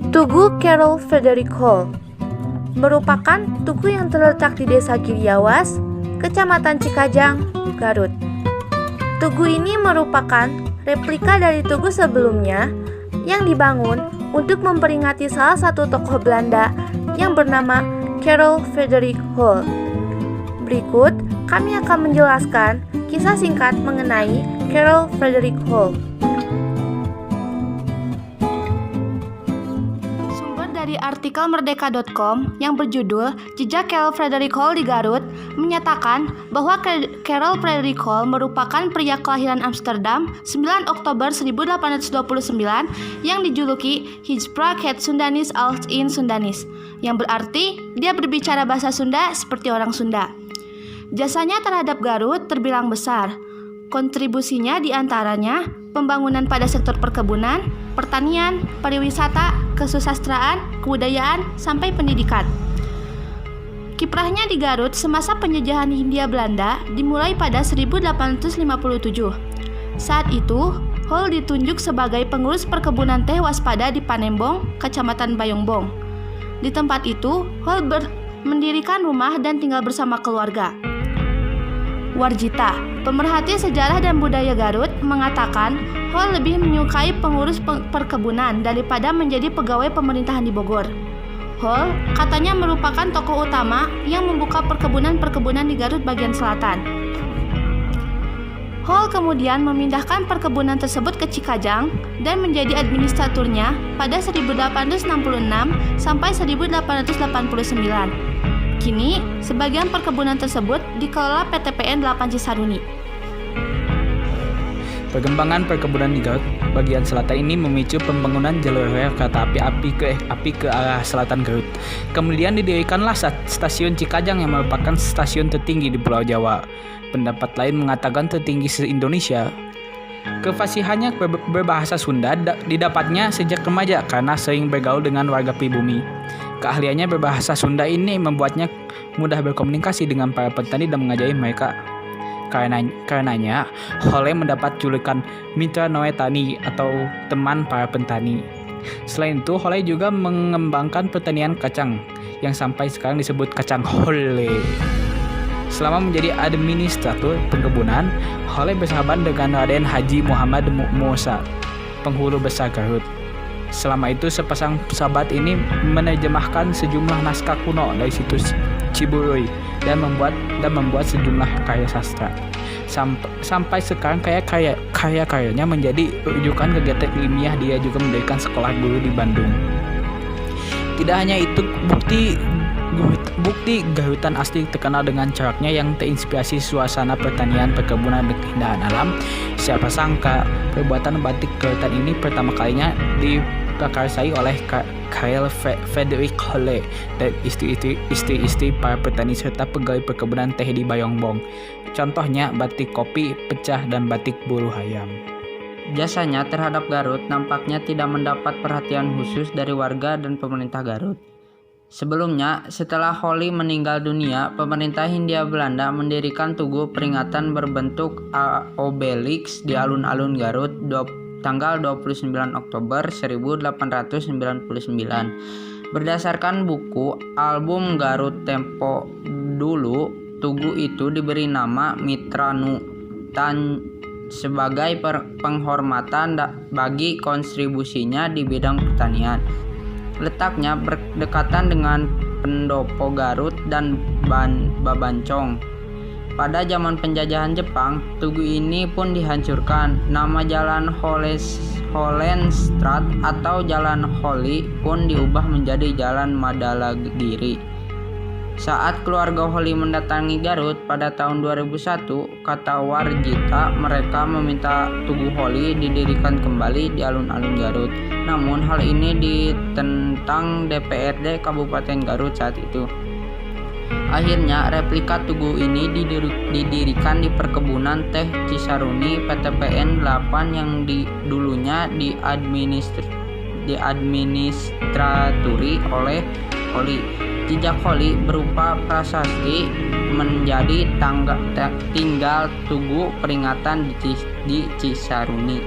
Tugu Carol Frederick Hall merupakan tugu yang terletak di Desa Giriawas, Kecamatan Cikajang, Garut. Tugu ini merupakan replika dari tugu sebelumnya yang dibangun untuk memperingati salah satu tokoh Belanda yang bernama Carol Frederick Hall. Berikut kami akan menjelaskan kisah singkat mengenai Carol Frederick Hall. Sumber dari artikel merdeka.com yang berjudul Jejak Carol Frederick Hall di Garut menyatakan bahwa Carol Frederick Hall merupakan pria kelahiran Amsterdam 9 Oktober 1829 yang dijuluki Hitspraak het Sundanis als in Sundanis, yang berarti dia berbicara bahasa Sunda seperti orang Sunda. Jasanya terhadap Garut terbilang besar. Kontribusinya diantaranya pembangunan pada sektor perkebunan, pertanian, pariwisata, kesusastraan, kebudayaan, sampai pendidikan. Kiprahnya di Garut semasa penjajahan Hindia Belanda dimulai pada 1857. Saat itu, Hall ditunjuk sebagai pengurus perkebunan teh waspada di Panembong, Kecamatan Bayongbong. Di tempat itu, Hall mendirikan rumah dan tinggal bersama keluarga. Warjita, pemerhati sejarah dan budaya Garut, mengatakan Hall lebih menyukai pengurus perkebunan daripada menjadi pegawai pemerintahan di Bogor. Hall katanya merupakan tokoh utama yang membuka perkebunan-perkebunan di Garut bagian selatan. Hall kemudian memindahkan perkebunan tersebut ke Cikajang dan menjadi administraturnya pada 1866 sampai 1889. Kini, sebagian perkebunan tersebut dikelola PTPN 8 Cisaruni. Perkembangan perkebunan di Garut bagian selatan ini memicu pembangunan jalur rel kereta api ke arah selatan Garut. Kemudian didirikanlah stasiun Cikajang yang merupakan stasiun tertinggi di Pulau Jawa. Pendapat lain mengatakan tertinggi se-Indonesia. Kefasihannya berbahasa Sunda didapatnya sejak remaja karena sering bergaul dengan warga pribumi. Keahliannya berbahasa Sunda ini membuatnya mudah berkomunikasi dengan para petani dan mengajari mereka. Karenanya, Hole mendapat julukan Mitra Noe Tani atau teman para petani. Selain itu, Hole juga mengembangkan pertanian kacang yang sampai sekarang disebut kacang Hole. Selama menjadi administratur perkebunan, Hole bersahabat dengan Raden Haji Muhammad Musa, penghulu besar Garut. Selama itu sepasang sahabat ini menerjemahkan sejumlah naskah kuno dari situs Ciburuy dan membuat sejumlah karya sastra. Sampai sekarang karya-karyanya menjadi rujukan kegiatan ilmiah. Dia juga mendirikan sekolah guru di Bandung. Tidak hanya itu, bukti Garutan asli terkenal dengan coraknya yang terinspirasi suasana pertanian, perkebunan, dan keindahan alam. Siapa sangka perbuatan batik Garutan ini pertama kalinya diprakarsai oleh Carol Frederick Hall dan istri-istri para petani serta pegawai perkebunan teh di Bayongbong. Contohnya batik kopi pecah dan batik bulu ayam. Jasanya terhadap Garut nampaknya tidak mendapat perhatian khusus dari warga dan pemerintah Garut. Sebelumnya, setelah Holly meninggal dunia, pemerintah Hindia Belanda mendirikan tugu peringatan berbentuk obelisk di alun-alun Garut tanggal 29 Oktober 1899. Berdasarkan buku album Garut Tempo dulu, tugu itu diberi nama Mitra Nu Tan sebagai penghormatan bagi kontribusinya di bidang pertanian. Letaknya berdekatan dengan pendopo Garut dan Babancong. Pada zaman penjajahan Jepang, tugu ini pun dihancurkan. Nama jalan Hollenstraat atau Jalan Holly pun diubah menjadi Jalan Madalagiri. Saat keluarga Holly mendatangi Garut pada tahun 2001, kata Warjita, mereka meminta Tugu Holly didirikan kembali di alun-alun Garut. Namun hal ini ditentang DPRD Kabupaten Garut saat itu. Akhirnya replika tugu ini didirikan di perkebunan teh Cisaruni PTPN 8 yang dulunya diadministraturi oleh Holly. Jejak Holly berupa prasasti menjadi tinggal tugu peringatan di Cisaruni.